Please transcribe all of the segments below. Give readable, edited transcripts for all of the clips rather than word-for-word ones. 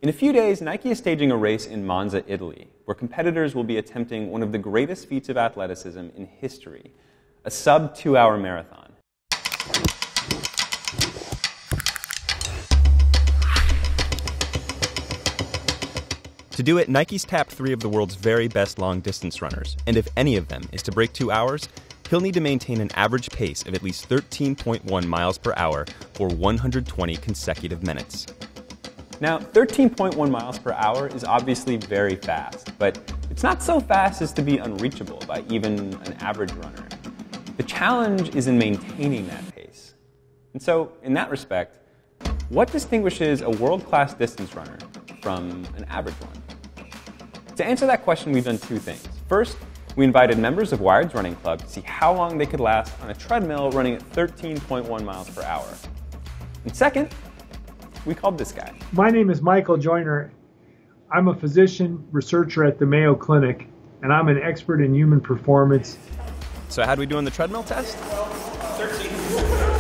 In a few days, Nike is staging a race in Monza, Italy, where competitors will be attempting one of the greatest feats of athleticism in history, a sub-2-hour marathon. To do it, Nike's tapped 3 of the world's very best long-distance runners, and if any of them is to break 2 hours, he'll need to maintain an average pace of at least 13.1 miles per hour for 120 consecutive minutes. Now, 13.1 miles per hour is obviously very fast, but it's not so fast as to be unreachable by even an average runner. The challenge is in maintaining that pace. And so, in that respect, what distinguishes a world-class distance runner from an average one? To answer that question, we've done 2 things. First, we invited members of Wired's running club to see how long they could last on a treadmill running at 13.1 miles per hour. And second, we called this guy. My name is Michael Joyner. I'm a physician researcher at the Mayo Clinic, and I'm an expert in human performance. So how'd we do on the treadmill test? 13.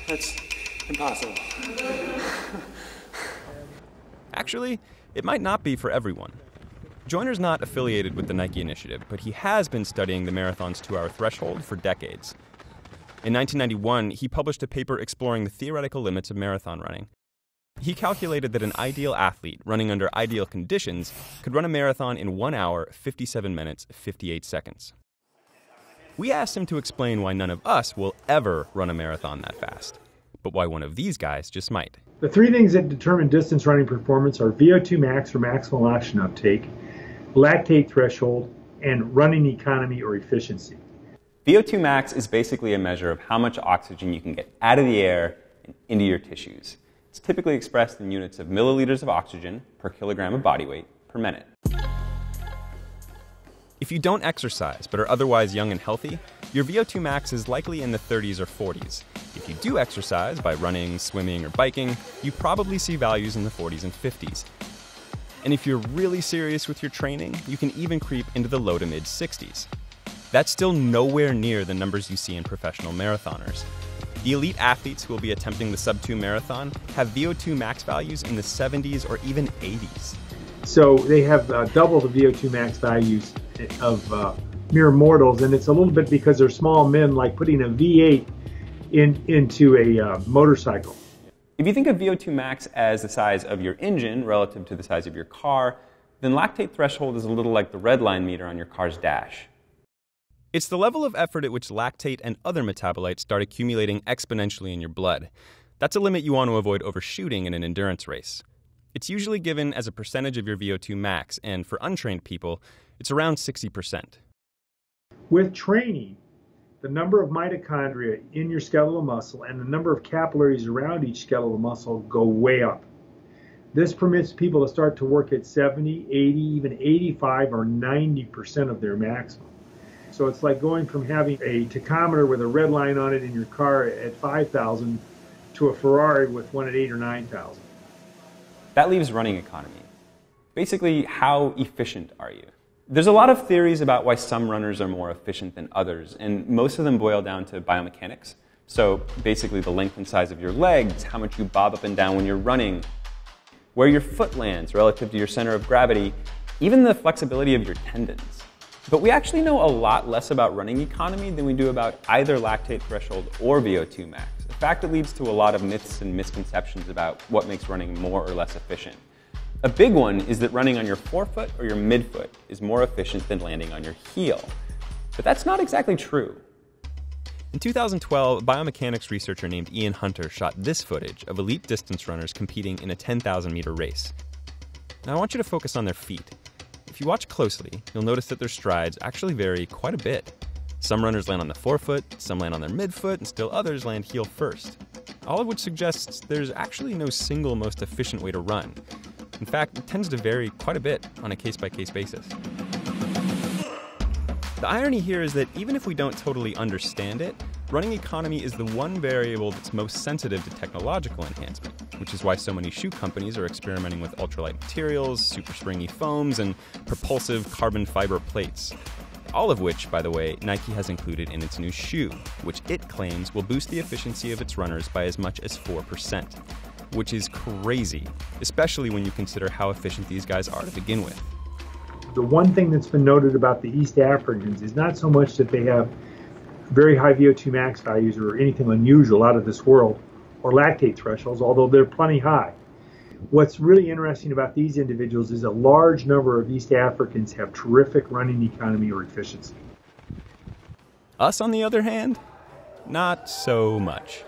That's impossible. Actually, it might not be for everyone. Joyner's not affiliated with the Nike initiative, but he has been studying the marathon's 2-hour threshold for decades. In 1991, he published a paper exploring the theoretical limits of marathon running. He calculated that an ideal athlete running under ideal conditions could run a marathon in 1 hour, 57 minutes, 58 seconds. We asked him to explain why none of us will ever run a marathon that fast, but why one of these guys just might. The 3 things that determine distance running performance are VO2 max, or maximal oxygen uptake, lactate threshold, and running economy or efficiency. VO2 max is basically a measure of how much oxygen you can get out of the air and into your tissues. It's typically expressed in units of milliliters of oxygen per kilogram of body weight per minute. If you don't exercise but are otherwise young and healthy, your VO2 max is likely in the 30s or 40s. If you do exercise by running, swimming, or biking, you probably see values in the 40s and 50s. And if you're really serious with your training, you can even creep into the low to mid 60s. That's still nowhere near the numbers you see in professional marathoners. The elite athletes who will be attempting the sub-2 marathon have VO2 max values in the 70s or even 80s. So they have double the VO2 max values of mere mortals, and it's a little bit because they're small men, like putting a V8 into a motorcycle. If you think of VO2 max as the size of your engine relative to the size of your car, then lactate threshold is a little like the red line meter on your car's dash. It's the level of effort at which lactate and other metabolites start accumulating exponentially in your blood. That's a limit you want to avoid overshooting in an endurance race. It's usually given as a percentage of your VO2 max, and for untrained people, it's around 60%. With training, the number of mitochondria in your skeletal muscle and the number of capillaries around each skeletal muscle go way up. This permits people to start to work at 70, 80, even 85 or 90% of their maximum. So it's like going from having a tachometer with a red line on it in your car at 5,000 to a Ferrari with one at 8,000 or 9,000. That leaves running economy. Basically, how efficient are you? There's a lot of theories about why some runners are more efficient than others, and most of them boil down to biomechanics. So basically the length and size of your legs, how much you bob up and down when you're running, where your foot lands relative to your center of gravity, even the flexibility of your tendons. But we actually know a lot less about running economy than we do about either lactate threshold or VO2 max. A fact that leads to a lot of myths and misconceptions about what makes running more or less efficient. A big one is that running on your forefoot or your midfoot is more efficient than landing on your heel. But that's not exactly true. In 2012, a biomechanics researcher named Ian Hunter shot this footage of elite distance runners competing in a 10,000-meter race. Now I want you to focus on their feet. If you watch closely, you'll notice that their strides actually vary quite a bit. Some runners land on the forefoot, some land on their midfoot, and still others land heel first. All of which suggests there's actually no single most efficient way to run. In fact, it tends to vary quite a bit on a case-by-case basis. The irony here is that even if we don't totally understand it, running economy is the one variable that's most sensitive to technological enhancement, which is why so many shoe companies are experimenting with ultralight materials, super springy foams, and propulsive carbon fiber plates. All of which, by the way, Nike has included in its new shoe, which it claims will boost the efficiency of its runners by as much as 4%, which is crazy, especially when you consider how efficient these guys are to begin with. The one thing that's been noted about the East Africans is not so much that they have very high VO2 max values or anything unusual out of this world, or lactate thresholds, although they're plenty high. What's really interesting about these individuals is a large number of East Africans have terrific running economy or efficiency. Us, on the other hand, not so much.